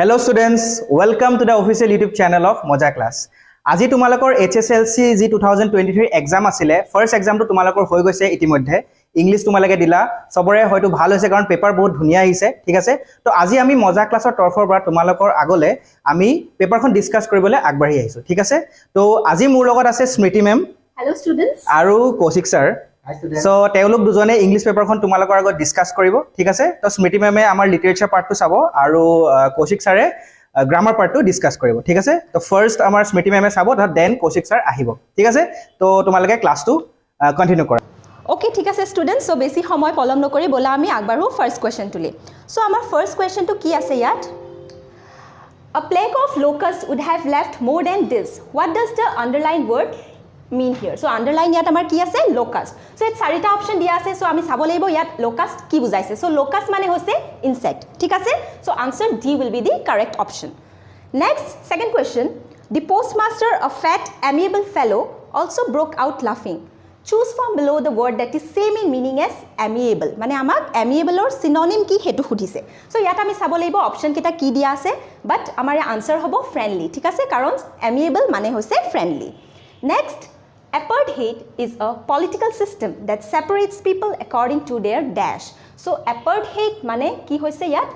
Hello students, welcome to the official YouTube channel of MozzaClass. আজি তোমালোকৰ HSLC G 2023 exam আছিল first এক্সামটো তোমালোকৰ হৈ গৈছে ইতিমধ্যে ইংলিশ তোমালোকে দিলা সবৰে হয়তো ভাল হৈছে কাৰণ পেপাৰ বহুত ধুনিয়া আহিছে ঠিক আছে তো আজি আমি MozzaClassৰ তৰফৰ পৰা তোমালোকৰ আগলে আমি পেপাৰখন ডিসকাস কৰিবলৈ আগবাঢ়ি আহিছো ঠিক আছে তো আজি মোৰ লগত আছে স্মৃতি মেম Hello students আৰু কৌশিক স্যাৰ So, তেওঁলোক দুজনে ইংলিশ পেপাৰখন তোমালোকৰ আগত ডিসকাস কৰিব ঠিক আছে তো স্মৃতি মেমে আমাৰ লিটাৰেচাৰ পাৰ্টটো চাব আৰু কৌশিক স্যাৰে গ্ৰামাৰ পাৰ্টটো ডিসকাস কৰিব ঠিক আছে তো ফাৰ্স্ট আমাৰ স্মৃতি মেমে চাব দেন কৌশিক স্যাৰ আহিব ঠিক আছে তো তোমালোকে ক্লাছটো কন্টিনিউ কৰা Okay ঠিক আছে students so বেছি সময় পলম নকৰি বলা আমি আগবাঢ়ো ফাৰ্স্ট কোৱেশ্চন তুলি so আমাৰ ফাৰ্স্ট কোৱেশ্চনটো কি আছে ইয়াত A plague of locusts would have left more than this what does the underlined word mean here so underline yat amar ki ase locust so et sarita option dia ase so ami sabo laibo yat locust ki bujaise so locust mane hoise insect thik ase so answer D will be the correct option next second question the postmaster a fat amiable fellow also broke out laughing choose from below the word that is same in meaning as amiable mane amak amiable or synonym ki hetu khudise so yat ami sabo laibo option kita ki dia ase but amare answer hobo friendly thik ase karon amiable mane hoise friendly next Apartheid is a political system that separates people according to their dash. So apartheid mane ki hoise yat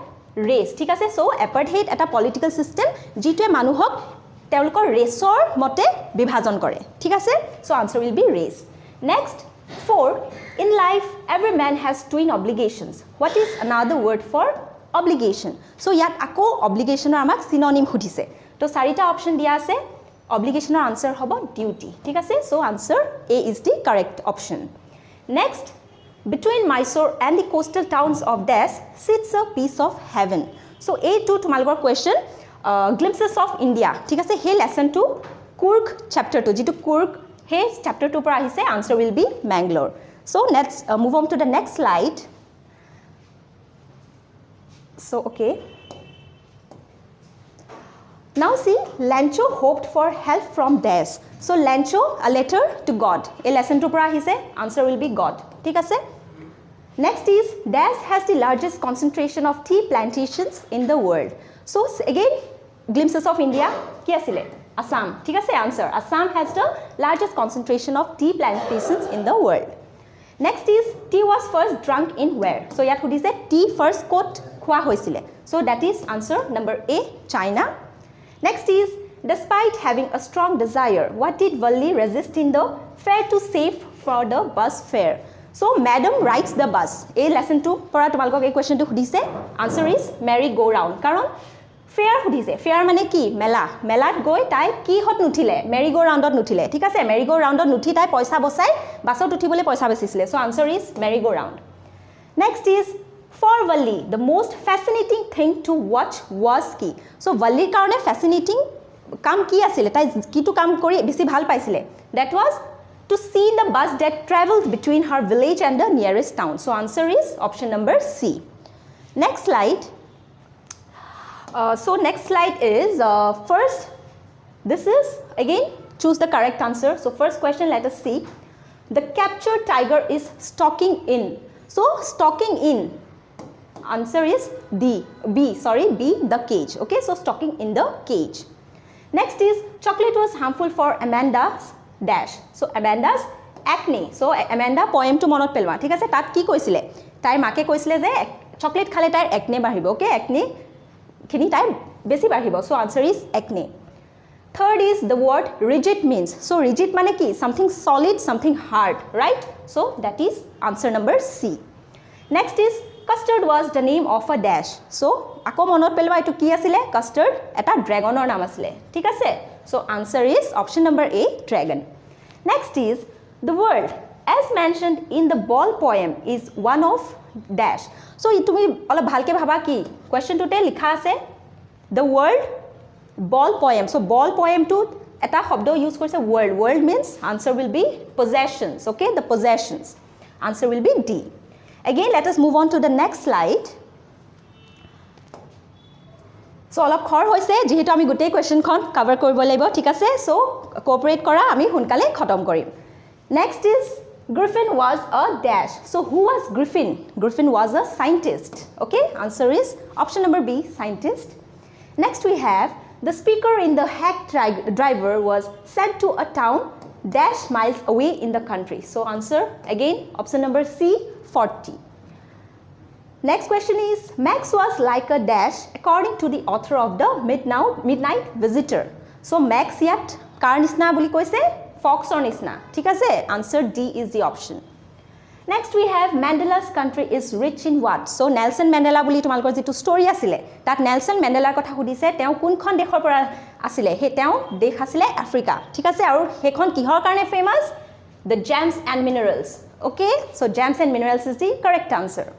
race. Thik ase so apartheid eta political system jitwe manuhok teolokor raceor mote bibhajon kore. Thik ase so answer will be race. Next 4 in life every man has twin obligations. What is another word for obligation? So yat ako obligation amak synonym khudise. To sarita option dia ase obligation or answer hobo duty ঠিক আছে so answer A is the correct option next between Mysore and the coastal towns of Dash sits a piece of heaven so A2 তোমালোকৰ question glimpses of India ঠিক আছে হে lesson to Kurg chapter 2 যেটো Kurg হে chapter 2 পৰা আহিছে answer will be Mangalore so let's move on to the next slide so okay Now see, Lancho hoped for help from Des. So Lancho, a letter to God. A lesson to pra hise, answer will be God. Thik ase? Next is, Des has the largest concentration of tea plantations in the world. So again, glimpses of India. Ki asile? Assam. Thik ase answer. Assam has the largest concentration of tea plantations in the world. Next is, tea was first drunk in where? So yat hudise, tea first quote khwa hoisile. So that is answer number A, China. Next is, despite having a strong desire, what did Valli resist in the fare to save for the bus fare? So, madam rides the bus. A lesson 2, pora tumalok a question to hudise. Answer is merry-go-round. Karon, fare hudise. Fare mane ki? Mela. Melat goi tai ki hot nuthile. Merry-go-round dot nuthile. Thik ase merry-go-round dot nuthi tai paisa bosai. Basot uthibole paisa besisile. So, answer is merry-go-round. Next is, For Valli, the most fascinating thing to watch was ki. So Valli karone fascinating kam ki asile tai ki to kam kori besi bhal paisile. That was to see the bus that traveled between her village and the nearest town. So answer is option number C. Next slide. So next slide is first. This is again choose the correct answer. So first question let us see. The captured tiger is stalking in. So stalking in. Answer is B, the cage. Okay, so stalking in the cage. Next is chocolate was harmful for Amanda's dash. So Amanda's acne. So Amanda poem to monot pelwa. Thik ase tat ki koisile? Tai make koisile je chocolate khale tai acne bahibo. Okay, acne khini tai besi bahibo. So answer is acne. Third is the word rigid means. So rigid mane ki something solid, something hard, right? So that is answer number C. Next is Custard was the name of a dash. So, ako monot pelwa etu ki asile? Custard eta dragonor naam asile. Thik ase? So, answer is option number A, dragon. Next is the word as mentioned in the ball poem is one of dash. So, itumi ola bhalke bhaba ki question tote likha ase the word ball poem. So, ball poem to eta shobdo use korise world. World means answer will be possessions. Okay, the possessions. Answer will be D. Again, let us move on to the next slide. So, all of khor hoise, jihetu ami gutei question khon cover koribo laibo, thik ase? So, cooperate kora ami hunkale khotom korim. Next is Griffin was a dash. So, who was Griffin? Griffin was a scientist. Okay, answer is option number B, scientist. Next we have the speaker in the hack driver was sent to a town dash miles away in the country. So answer again option number C 40. Next question is Max was like a dash according to the author of the midnight visitor. So Max yat car nisna boli koise fox or nisna. Thik ase? Answer D is the option. Next we have Mandela's country is rich in what? So Nelson Mandela boli tumalkor jitu story asile tat Nelson Mandela kotha hudise teu kunkhon dekhor pora asile he teu dekh asile Africa. Thik ase aru hekhon kihor karone famous? The gems and minerals. Okay? So gems and minerals is the correct answer.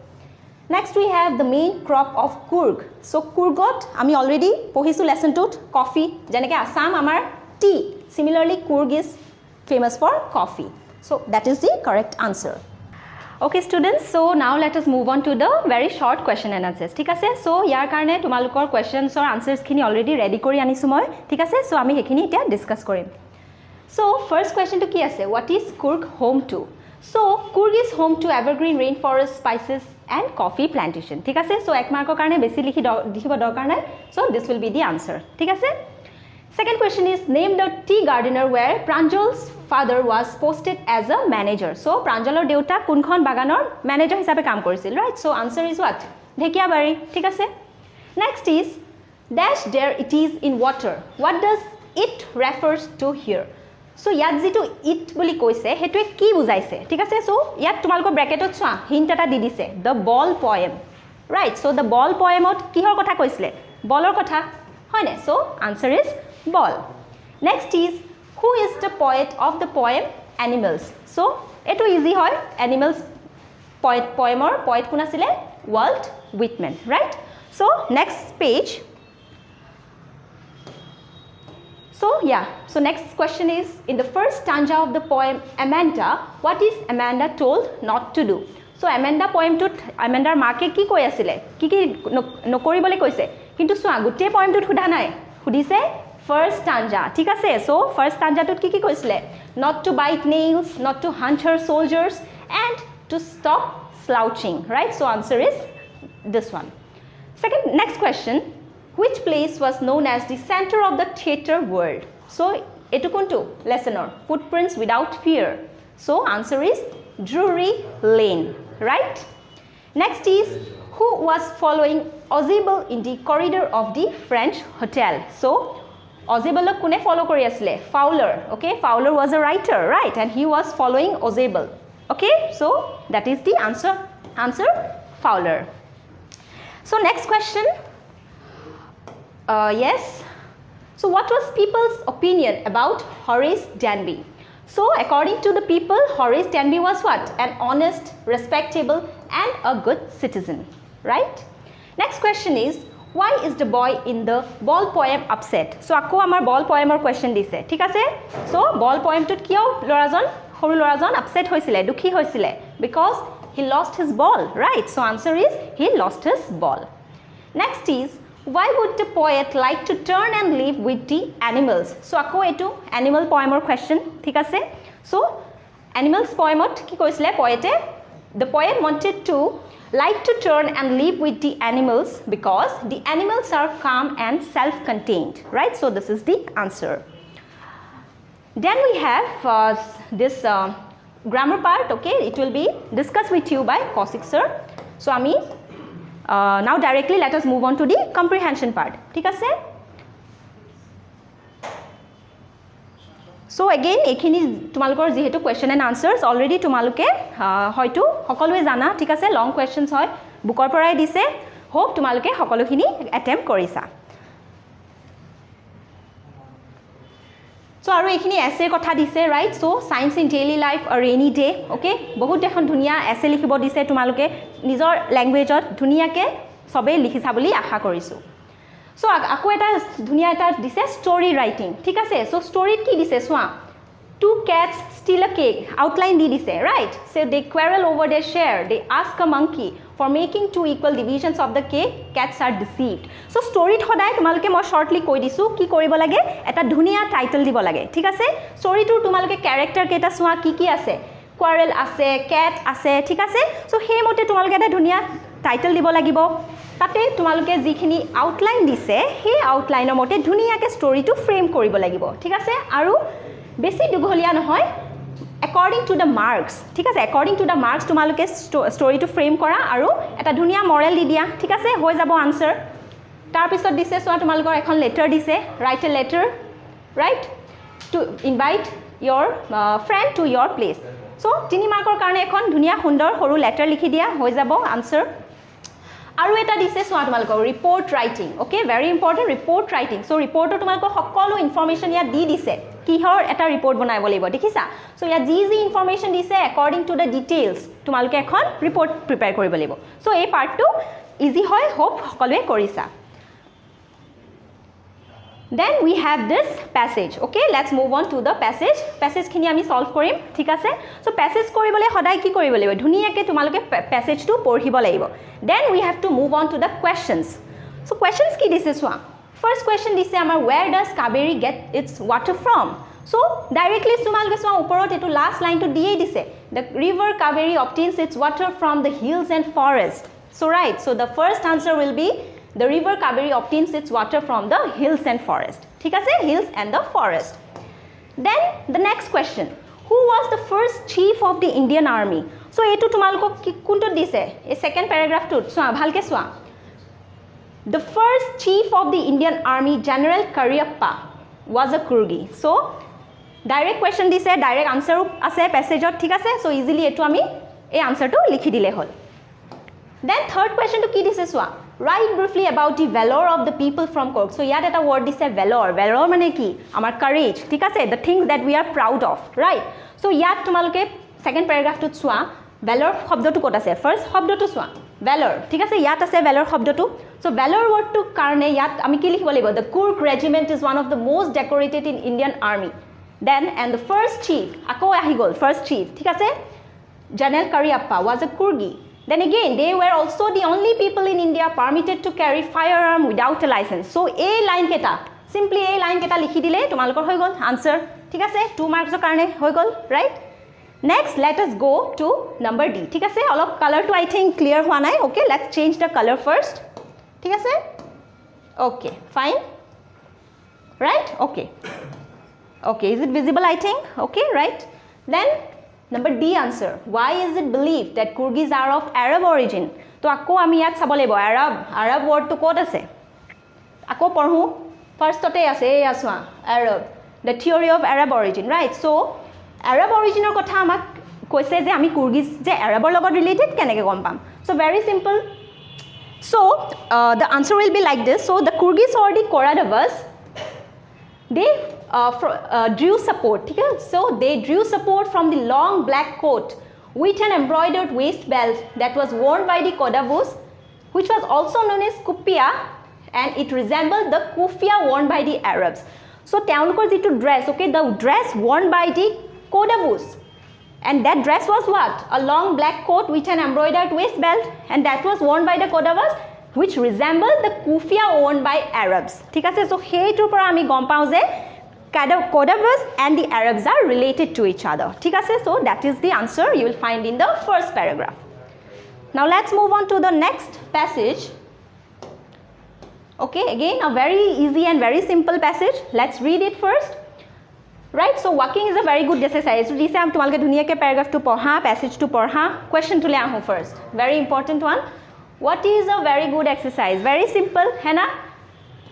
Next we have the main crop of Coorg. So Coorgot ami already pohisu lesson tut coffee janeke Assam amar tea. Similarly Coorg is famous for coffee. So that is the correct answer. Okay students, so now let us move on to the very short question and answers. Thik ase? So yar karone tumalukor questions or answers khini already ready kori anisu moi. Thik ase? So ami hekhini etia discuss korim. So first question to ki ase? What is Coorg home to? So Coorg is home to evergreen rainforest, spices and coffee plantation. Thik ase? So ek mark karone besi likhibo dorkar nai. So this will be the answer. Thik ase? Second question is name the tea gardener where Pranjal's father was posted as a manager. So Pranjalor deuta kunkhon baganor manager hisabe kaam korisil, right? So answer is what? Dhekiabari. Thik ase? Next is dash there it is in water. What does it refers to here? So yat jitu it boli koise hetue ki bujaise? Thik ase? So yat tumalko bracket ot chua hint eta di dise the ball poem, right? So the ball poem ot kihor kotha koisile? Ballor kotha hoy ne? So answer is ball. Next is who is the poet of the poem Animals? So eto easy hoy Animals poem or poet kun asile Walt Whitman, right? So next page. So yeah, so next question is in the first stanza of the poem Amanda, what is Amanda told not to do? So Amanda poem tut Amandar marke ki koi asile? Ki nokoribole koise? Kintu swa gote poem tut hudha nai. Hudise first stanza. Thik ase? So first stanza tut ki koisile? Not to bite nails, not to hunt her soldiers and to stop slouching, right? So answer is this one. Next question. Which place was known as the center of the theater world? So etu kuntu lesson or footprints without fear. So answer is Drury Lane, right? Next is who was following Ozable in the corridor of the French hotel? So Ozable kune follow kori asile? Fowler. Okay, Fowler was a writer, right? And he was following Ozable. Okay, so that is the answer. Answer Fowler. So next question. Yes. So what was people's opinion about Horace Danby? So according to the people, Horace Danby was what? An honest, respectable and a good citizen, right? Next question is why is the boy in the ball poem upset? So akko amar ball poem or question dise. Thik ase? So ball poem tut kiyo lorajon horu lorajon upset hoisile, dukhi hoisile because he lost his ball, right? So answer is he lost his ball. Next is why would the poet like to turn and live with the animals? So akko etu animal poem or question. Thik ase? So animals poem ot ki koisile poete? The poet wanted to like to turn and live with the animals because the animals are calm and self-contained, right? So this is the answer. Then we have this grammar part, okay? It will be discussed with you by Kaushik sir. So ami now directly let us move on to the comprehension part. Thik ase? So again ekhini tumalukor jehetu question and answers already tumaluke hoytu hokolwe jana, thik ase? Long questions hoy bookor porai dise. Hope tumaluke hokolo khini attempt korisa. So aru ekhini essay kotha dise, right? So science in daily life, a rainy day, okay? Bahut dekhon dhuniya essay likhibo dise tumaluke nijor language ot dhuniya ke sobe likhisa boli asha korisu. So akko eta dhuniya eta dise story writing, thik ase? So story ki dise swa two cats steal a cake, outline di dise, right? So they quarrel over their share, they ask a monkey for making two equal divisions of the cake, cats are deceived. So story thoday tumaluke moi shortly koi disu ki koribo lage eta dhuniya title dibo lage, thik ase? Story tu tumaluke character keta swa ki ase? Quarrel ase, cat ase, thik ase? So he mote tumaluke eta dhuniya title dibo lagibo, তাতে তোমালোকে যিখিনি outline দিছে সেই আউটলাইনৰ মতে ধুনীয়াকৈ ষ্টৰিটো frame কৰিব লাগিব ঠিক আছে আৰু বেছি দীঘলীয়া নহয় according to the marks ঠিক আছে according to the marks তোমালোকে ষ্টৰিটো ফ্ৰেম কৰা আৰু এটা ধুনীয়া মৰেল দি দিয়া ঠিক আছে হৈ যাব আনসাৰ তাৰ পিছত দিছে সোৱা তোমালোকৰ এখন লেটাৰ দিছে write a letter right to invite your friend to your place so 3 মাৰ্কৰ কাৰণে এখন ধুনীয়া সুন্দৰ সৰু লেটাৰ লিখি দিয়া হৈ যাব আনসাৰ আৰু এটা দিছে সোৱা তোমালোকৰ report writing okay very important report writing so ৰিপৰ্টৰ তোমালোকৰ সকলো ইনফৰমেশন ইয়া দি দিছে কিহৰ এটা ৰিপৰ্ট বনাব লাগিব দেখিছা সো ইয়া যি ইনফৰমেশন দিছে according to the details তোমালোকে এখন ৰিপৰ্ট প্ৰিপেয়াৰ কৰিব লাগিব সো এই পাৰ্টটো ইজি হয় হোপ সকলোৱে কৰিছা then we have this passage okay let's move on to the passage khini ami solve korim thik ase so passage koribole hoday ki koribo laibo dhuniyake tumaloke passage tu porhibo laibo then we have to move on to the questions so questions ki dise swa first question dise amar where does Kaveri get its water from so directly tumaloke swa uporot etu last line to diye dise the river Kaveri obtains its water from the hills and forest so right so the first answer will be the river Kaveri obtains its water from the hills and forest ठीक है hills and the forest then the next question who was the first chief of the Indian army so etu tumalko kunto dise e second paragraph to swa bhalke swa the first chief of the Indian army general Cariappa was a Kurgi so direct question dise direct answer ase passage ot ठीक है so easily etu ami e answer to likhi dile hol then third question to ki dise swa write briefly about the valor of the people from Cork so yat eta word dise valor mane ki amar courage thik ase the things that we are proud of right so yat tumaloke second paragraph to swa valor shobdo tu kot ase first shobdo tu swa valor thik ase yat ase valor shobdo tu so valor word tu karone yat ami ki likhibo laibo the Cork regiment is one of the most decorated in Indian army then and the first chief ako ahi gol first chief thik ase General Cariappa was a Kurgi then again they were also the only people in India permitted to carry firearm without a license so a line keta simply a line keta likhi dile tumalokor hoy gol answer thik ase 2 marks karone hoy gol right next let us go to number D thik ase all of color to I think clear hua nai okay let's change the color first thik ase okay fine right okay is it visible I think okay right then number D answer why is it believed that Kurgis are of Arab origin to akko ami yat sabolebo arab word to kot ase akko porhu first tote ase e aswa Arab the theory of Arab origin right so Arab origin or kotha amak koise je ami Kurgis je Arab or logot related keneke gom pam so very simple so the answer will be like this so the Kurgis or the Koradavas they drew support okay? so they drew support from the long black coat with an embroidered waist belt that was worn by the Kodavus which was also known as Kupia and it resembled the kufia worn by the Arabs so teonukor jitu dress okay the dress worn by the Kodavus and that dress was what a long black coat with an embroidered waist belt and that was worn by the Kodavus which resembled the kufia worn by Arabs ঠিক আছে so heitur pora ami gom pau je Kodavus and the Arabs are related to each other ঠিক আছে so that is the answer you will find in the first paragraph now let's move on to the next passage okay again a very easy and very simple passage let's read it first right so walking is a very good exercise so dise am tumalke dhuniya ke paragraph to porha passage to porha question to le ahu first very important one what is a very good exercise very simple hai na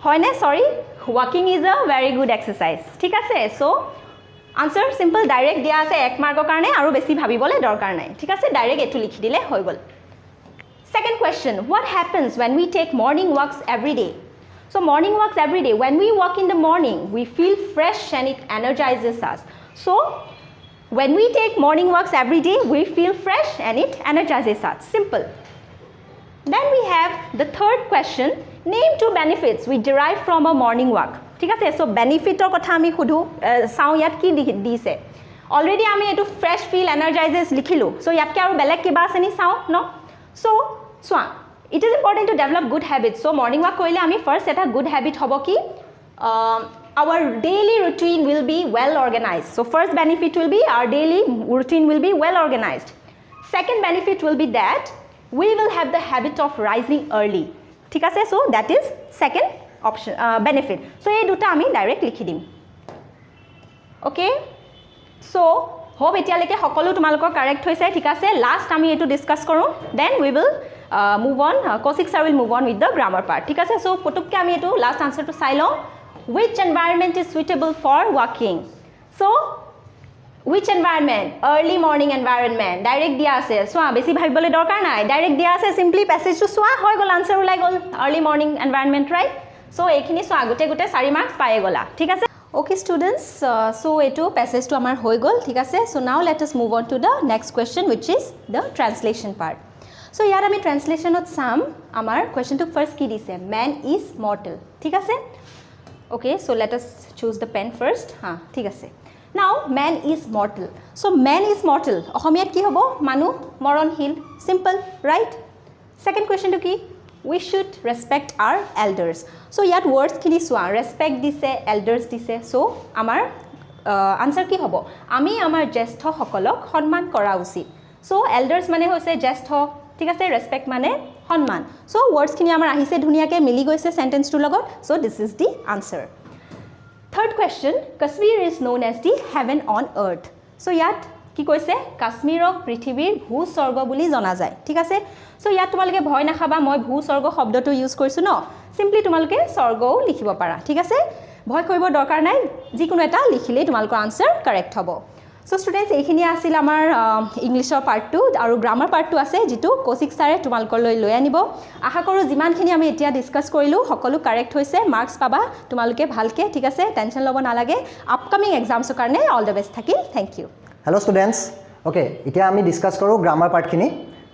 hoy na sorry walking is a very good exercise ঠিক আছে so answer simple direct dia ase 1 mark karone aru beshi bhabibole dorkar nai ঠিক আছে direct etu likhi dile hoy gol second question what happens when we take morning walks every day so morning walks every day when we walk in the morning we feel fresh and it energizes us so when we take morning walks every day we feel fresh and it energizes us simple then we have the third question name two benefits we derive from a morning walk ঠিক আছে so benefit or কথা আমি খুদু সাউ ইয়াত কি দিছে already আমি এটো fresh feel energizes লিখিলো so ইয়াত কি আৰু বেলেগ কিবা আছে নি সাউ no so it is important to develop good habits so morning walk koile ami first eta good habit hobo ki our daily routine will be well organized so first benefit will be our daily routine will be well organized second benefit will be that we will have the habit of rising early ঠিক আছে so that is second option benefit so এই দুটা আমি direct লিখি দিম okay so hope এতিয়ালৈকে সকলো তোমালোকৰ কাৰেক্ট হৈছে ঠিক আছে লাষ্ট আমি এইটো ডিসকাস কৰোঁ then we will move on Kaushik sir will move on with the grammar part ঠিক আছে সো পুতুককৈ আমি এইটো লাষ্ট আনসাৰটো চাই লওঁ which environment is suitable for walking so which environment early morning environment direct dia ase so besi bhabibole dorkar nai direct dia ase simply passage to swa hoy gol answer ulai gol early morning environment right so ekhini swa gote 4 marks paye gola thik ase okay students so etu passage to amar hoy gol thik ase so now let us move on to the next question which is the translation part so yar ami translation ot sam amar question to first ki dise man is mortal thik ase okay so let us choose the pen first ha thik ase now man is mortal so man is mortal ohomiyat ki hobo manu moronhil simple right second question to ki we should respect our elders so yat words kini swa respect dise elders dise so amar answer ki hobo ami amar jeshtho hokolok honman kora usit so elders mane hoise jeshtho ঠিক আছে respect মানে সম্মান so ওয়ার্ডস খিনি আমাৰ আহিছে ধুনিয়াকে মিলি গৈছে sentence two লগত so this is the answer third question Kashmir is known as the heaven on earth so ইয়াত কি কৈছে কাশ্মীৰক পৃথিৱীৰ ভূস্বৰ্গ বুলি জনা যায় ঠিক আছে সো ইয়াত তোমালোকে ভয় নাখাবা মই ভূস্বৰ্গ শব্দটো ইউজ কৰিছো ন সিম্পলি তোমালোকে স্বৰ্গও লিখিব পাৰা ঠিক আছে ভয় কৰিব দৰকাৰ নাই যিকোনো এটা লিখিলে তোমালোকৰ আনসাৰ কাৰেক্ট হ'ব So students এইখিনি আছিল আমাৰ ইংলিশৰ পাৰ্ট 2 আৰু গ্ৰামাৰ পাৰ্ট 2 আছে যেটো কৌশিক স্যাৰে তোমালোকলৈ লৈ আনিব আশা কৰো যিমানখিনি আমি এতিয়া ডিসকাস কৰিলো সকলো কাৰেক্ট হৈছে মাৰ্কস পাবা তোমালোকে ভালকে ঠিক আছে টেনশন লব নালাগে আপকামিং এক্সামছৰ কাৰণে অল দ্য বেষ্ট থাকিল thank you hello' students okay এতিয়া আমি ডিসকাস কৰোঁ গ্ৰামাৰ পাৰ্টখিনি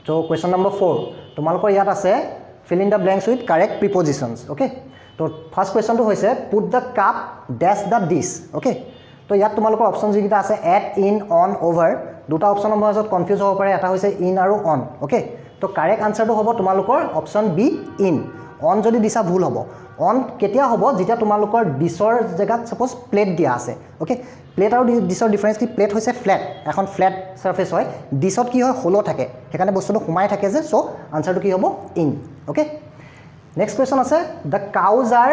তো কুৱেশ্যন নম্বৰ 4 তোমালোকৰ ইয়াত আছে fill in the blanks with correct prepositions okay তো ফাৰ্স্ট কুৱেশ্যনটো হৈছে put the cup dash the dish okay তো ইয়াত তোমালোকৰ অপচন যিকিটা আছে এট ইন অন ওভাৰ দুটা অপচনৰ মাজত কনফিউজ হ'ব পাৰে এটা হৈছে ইন আৰু অন ওকে তো কাৰেক্ট আনসাৰটো হ'ব তোমালোকৰ অপচন বি ইন অন যদি দিছা ভুল হ'ব অন কেতিয়া হ'ব যেতিয়া তোমালোকৰ ডিছৰ জেগাত সাপোজ প্লেট দিয়া আছে ওকে প্লেট আৰু ডিছৰ ডিফাৰেন্স কি প্লেট হৈছে ফ্ল্যাট এখন ফ্ল্যাট সাৰফেস হয় ডিছত কি হয় হোলো থাকে সেইকাৰণে বস্তুটো সোমাই থাকে যে সো আনসাৰটো কি হ'ব ইন ওকে নেক্সট কোৱেশ্যন আছে the cows are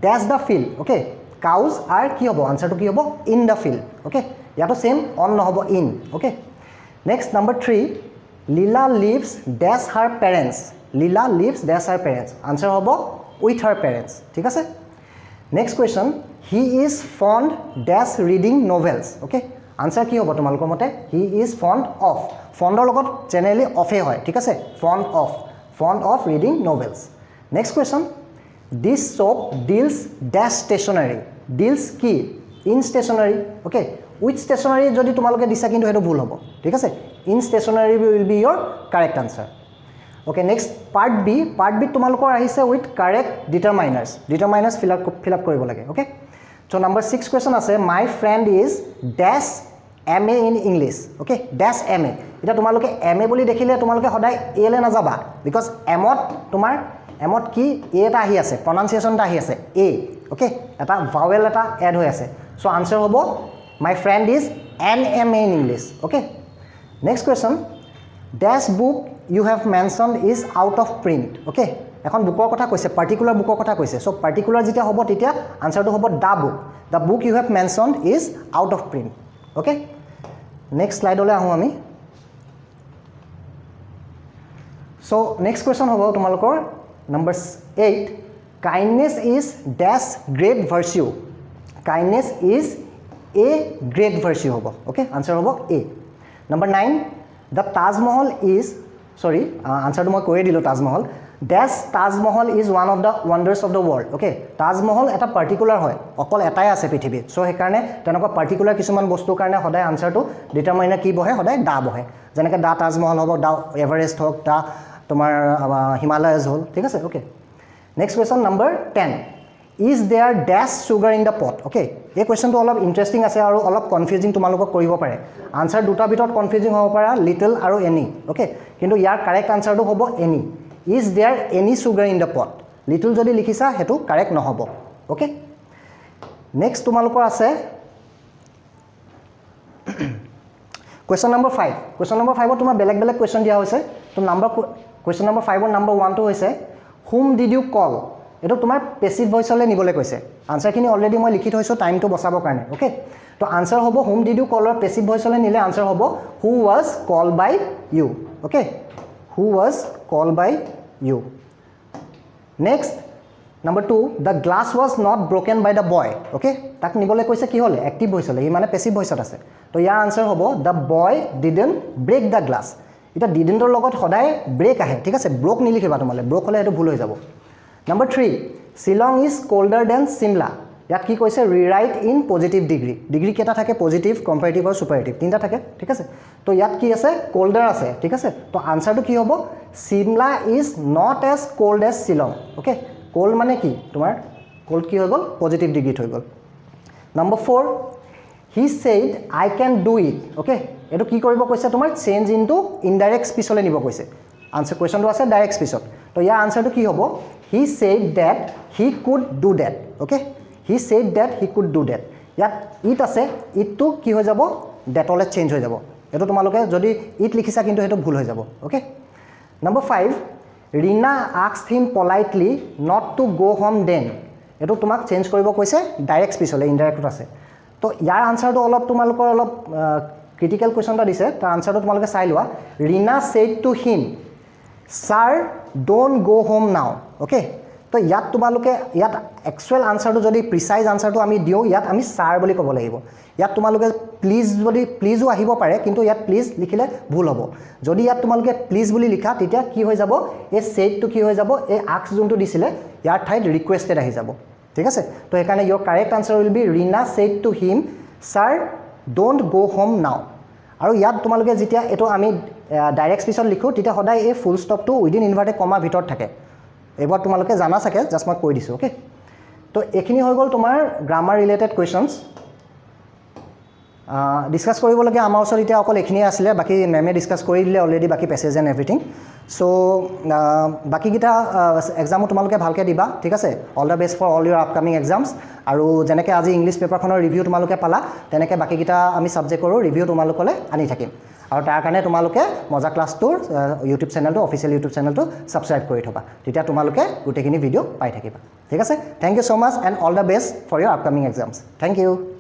dash the field okay cows are কি হ'ব আনসাৰটো কি হ'ব in the field okay ইয়াতো সেম on নহব in okay next number 3 Lila lives dash her parents Lila lives dash her parents answer হ'ব with her parents ঠিক আছে next question he is fond dash reading novels okay answer কি হ'ব তোমালোকৰ মতে he is fond of fondৰ লগত generally অফে হয় ঠিক আছে fond of reading novels next question this shop deals dash stationery deals কি in stationery okay which stationery যদি তোমালোকে দিছা কিন্তু হেতু ভুল হ'ব ঠিক আছে in stationery will be your correct answer okay next part b তোমালোকৰ আহিছে with correct determiners fill up কৰিব লাগে okay so number 6 question আছে my friend is dash MA in English okay dash MA এটা তোমালোকে MA বুলি দেখিলে তোমালোকে সদায় A লে না যাবা because M-ত তোমাৰ M-ত কি A এটা আহি আছে pronunciation এটা আহি আছে A okay এটা vowel এটা add হৈ আছে so answer হ'ব my friend is NMA in English okay next question dash book you have mentioned is out of print okay এখন বুকৰ কথা কৈছে পাৰ্টিকুলাৰ বুকৰ কথা কৈছে so পাৰ্টিকুলাৰ যেতিয়া হ'ব তেতিয়া আনসাৰটো হ'ব the book you have mentioned is out of print okay next slide লৈ আহো আমি so next question হ'ব তোমালোকৰ number 8 kindness is dash great virtue kindness is a great virtue hobo okay answer hobo A number 9 the Taj Mahal is sorry answer to moi koi dilo Taj Mahal dash Taj Mahal is one of the wonders of the world okay Taj Mahal eta particular hoy okol etai ase prithibit so he karone tenoko particular kisuman bostu karone hoday answer to determiner ki bohe hoday da bohe jeneke da Taj Mahal hobo da Everest hok da tomar Himalayas hol thik ase okay next question number 10 is there dash sugar in the pot okay এই কোৱেশ্চনটো অলপ interesting আছে আৰু অলপ confusing তোমালোকক কৰিব পাৰে answer দুটা ভিতৰত কনফিউজিং হ'ব পাৰে লিটল আৰু এনি okay কিন্তু ইয়াৰ কাৰেক্ট আনসাৰটো হ'ব any is there any sugar in the pot little যদি লিখিছা হেতু কাৰেক্ট নহব okay নেক্সট তোমালোকৰ আছে question number 5 question number 5 ত তোমাৰ বেলেগ বেলেগ কোৱেশ্চন দিয়া হৈছে তো নাম্বাৰ question number 5 ৰ নাম্বাৰ 1 টো হৈছে whom did you call এটো তোমাৰ পেসিভ ভয়েসলে নিবলে কৈছে আনসাৰখিনি অলৰেডি মই লিখি থৈছো টাইমটো বচাবৰ কাৰণে ওকে তো আনসার হ'ব whom did you call or passive ভয়েসলে নিলে আনসার হ'ব who was called by you okay who was called by you next number 2 the glass was not broken by the boy okay তাক নিবলে কৈছে কি হলে অ্যাক্টিভ ভয়েসলে ই মানে পেসিভ ভয়েসত আছে তো ইয়াৰ আনসার হ'ব the boy didn't break the glass এটা didn'tৰ লগত সদায় ব্ৰেক আহে ঠিক আছে ব্ৰোক নিলিখিবা তোমালে ব্ৰোক হলে এটো ভুল হৈ যাব Number 3, Shillong is colder than Simla. ইয়াত কি কৈছে rewrite in positive degree. Degree কেটা থাকে positive, comparative আৰু superlative. তিনটা থাকে, ঠিক আছে? তো ইয়াত কি আছে colder আছে, ঠিক আছে? তো আনসারটো কি হ'ব? Simla is not as cold as Shillong. Okay? Cold মানে কি? তোমাৰ cold কি হৈ গল? Positive degree হৈ গল. Number 4, he said I can do it. Okay? এটো কি কৰিব কৈছে তোমাৰ change into indirect speech হলে নিব কৈছে. Answer question টো আছে direct speech ত. তো ইয়াৰ আনসারটো কি হ'ব? He said that he could do that. Okay? He said that he could do that. ইয়াত it আছে it to কি হৈ যাব that ole change হৈ যাব এটো তোমালোকে যদি it লিখিছা কিন্তু হেটো ভুল হৈ যাব okay Number 5 Rina asked him politely not to go home then এটো তোমাক চেঞ্জ কৰিব কৈছে ডাইৰেক্ট স্পিচ হলে ইনডাইৰেক্ট আছে তো ইয়াৰ আনসাৰটো অলপ তোমালোকৰ অলপ ক্ৰিটিক্যাল কোৱেশ্চনটা দিছে তাৰ আনসাৰটো তোমালোকে চাই লোৱা Rina said to him Sir, don't go home now. Okay? তো ইয়াত তোমালোকে ইয়াত একচুয়াল আনসারটো যদি প্রিসাইজ আনসারটো আমি দিও ইয়াত আমি স্যার বলি ক'ব লাগিব ইয়াত তোমালোকে প্লিজ বলি প্লিজও আহিব পাৰে কিন্তু ইয়াত প্লিজ লিখিলে ভুল হ'ব যদি ইয়াত তোমালোকে প্লিজ বুলি লিখা তেতিয়া কি হৈ যাব এই সেটটো কি হৈ যাব এই আক্স যোনটো দিছিলে ইয়াৰ ঠাইত ৰিকুৱেষ্টেড আহি যাব ঠিক আছে তো এখানে your correct answer will be Rina said to him sir don't go home now আৰু ইয়াত তোমালোকে যেতিয়া এটো আমি ডাইৰেক্ট স্পিচত লিখো তেতিয়া সদায় এই ফুল ষ্টপটো উইদিন ইনভাৰ্টেড কমা ভিতৰত থাকে এবাৰ তোমালোকে জানা থাকে জাস্ট মই কৈ দিছো ওকে তো এখিনি হৈ গল তোমাৰ গ্ৰামাৰ ৰিলেটেড কোৱেশ্চনছ ডিসকাস কৰিবলগে আমাৰ ওচৰত এতিয়া অকল এখিনি আছিল বাকি মেমে ডিসকাস কৰি দিলে অলৰেডি বাকি পেছেজ এণ্ড এভৰিথিং সো বাকি গিটা এক্সামো তোমালোকে ভালকে দিবা ঠিক আছে all the best for all your upcoming exams আৰু যেনেকে আজি ইংলিশ পেপাৰখনৰ ৰিভিউ তোমালোকে পালা তেনেকে বাকি গিটা আমি সাবজেক্টৰো ৰিভিউ তোমালোকলে আনি থাকিম আৰু তাৰ কাৰণে তোমালোকে মজা ক্লাছটোৰ ইউটিউব চেনেলটো অফিচিয়েল ইউটিউব চেনেলটো সাবস্ক্ৰাইব কৰি থবা তেতিয়া তোমালোকে গোটেইখিনি ভিডিও পাই থাকিবা ঠিক আছে thank you so much and all the best for your upcoming exams thank U